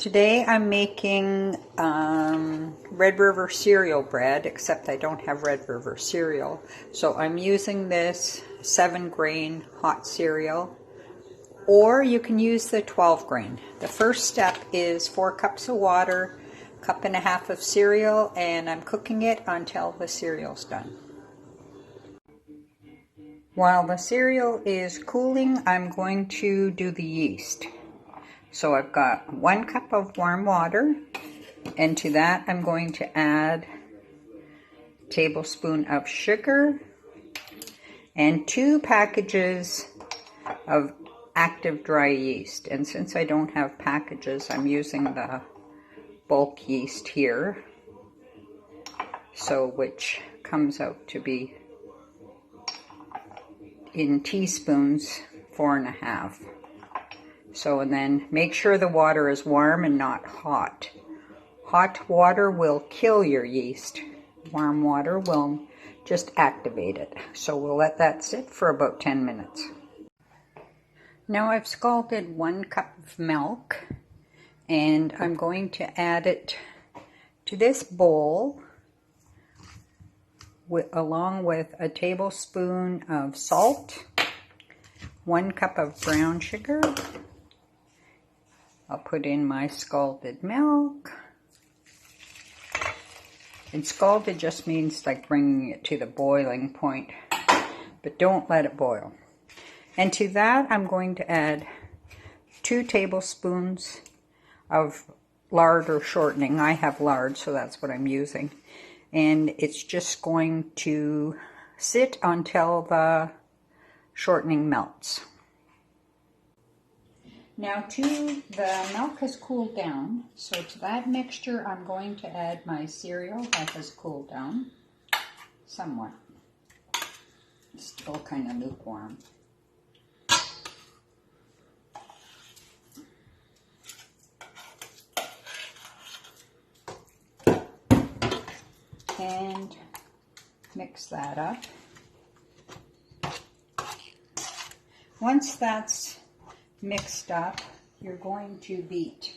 Today I'm making Red River cereal bread, except I don't have Red River cereal. So I'm using this 7-grain hot cereal, or you can use the 12-grain. The first step is 4 cups of water, 1.5 cups of cereal, and I'm cooking it until the cereal's done. While the cereal is cooling, I'm going to do the yeast. So I've got 1 cup of warm water, and to that I'm going to add a tablespoon of sugar and 2 packages of active dry yeast. And since I don't have packages, I'm using the bulk yeast here, so which comes out to be in teaspoons 4.5. So, and then make sure the water is warm and not hot. Hot water will kill your yeast. Warm water will just activate it. So we'll let that sit for about 10 minutes. Now I've scalded 1 cup of milk, and I'm going to add it to this bowl along with a tablespoon of salt, 1 cup of brown sugar. I'll put in my scalded milk. And scalded just means like bringing it to the boiling point, but don't let it boil. And to that I'm going to add 2 tablespoons of lard or shortening. I have lard, so that's what I'm using. And it's just going to sit until the shortening melts. Now the milk has cooled down, so to that mixture I'm going to add my cereal that has cooled down somewhat. It's still kind of lukewarm. And mix that up. Once that's mixed up, you're going to beat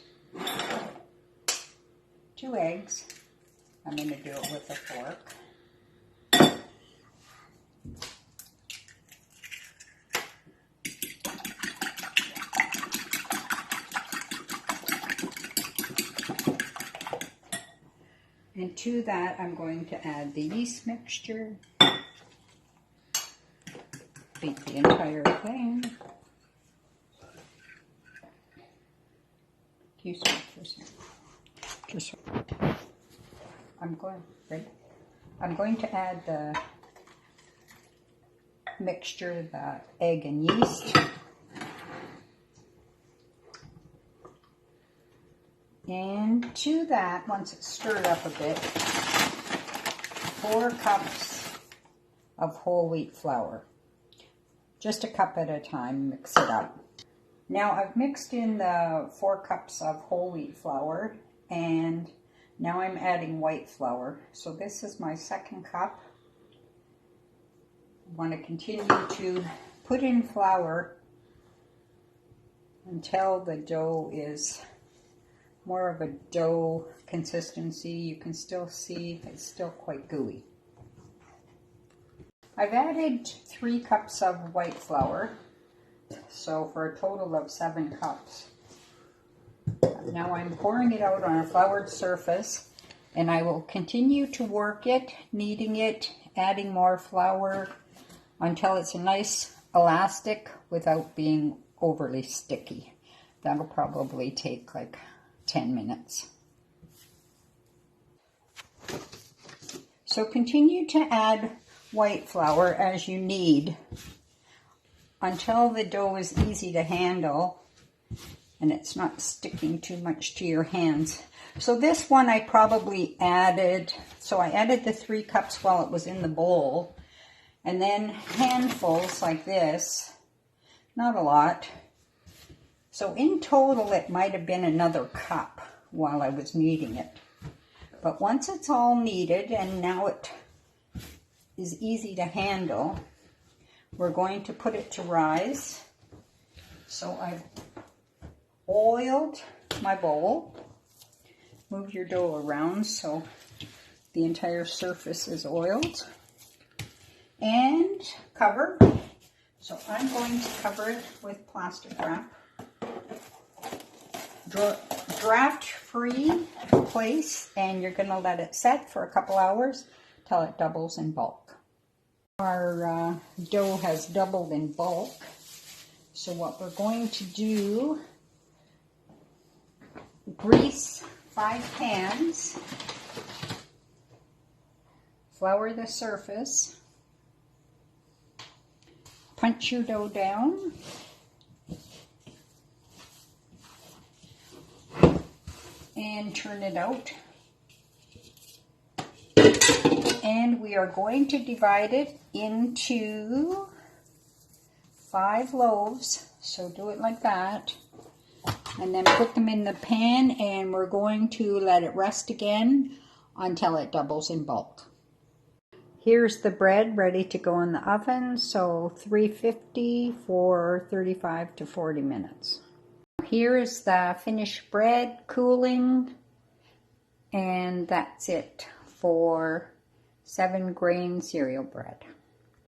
2 eggs. I'm going to do it with a fork. And to that, I'm going to add the yeast mixture. Beat the entire thing. I'm going to add the mixture, the egg and yeast. And to that, once it's stirred up a bit, 4 cups of whole wheat flour. Just a cup at a time, mix it up. Now I've mixed in the 4 cups of whole wheat flour, and now I'm adding white flour. So this is my 2nd cup. I want to continue to put in flour until the dough is more of a dough consistency. You can still see it's still quite gooey. I've added 3 cups of white flour, so for a total of 7 cups. Now I'm pouring it out on a floured surface, and I will continue to work it, kneading it, adding more flour until it's a nice elastic without being overly sticky. That'll probably take like 10 minutes. So continue to add white flour as you knead until the dough is easy to handle and it's not sticking too much to your hands. So this one I probably added, so I added the 3 cups while it was in the bowl, and then handfuls like this, not a lot. So in total it might have been another cup while I was kneading it. But once it's all kneaded and now it is easy to handle, we're going to put it to rise. So I've oiled my bowl. Move your dough around so the entire surface is oiled. And cover. So I'm going to cover it with plastic wrap. Draft-free place, and you're going to let it set for a couple hours till it doubles in bulk. Our dough has doubled in bulk. So what we're going to do, grease 5 pans, flour the surface, punch your dough down, and turn it out. And we are going to divide it into 5 loaves, so do it like that, and then put them in the pan, and we're going to let it rest again until it doubles in bulk. Here's the bread ready to go in the oven, so 350 for 35 to 40 minutes. Here is the finished bread cooling, and that's it for 7-grain cereal bread.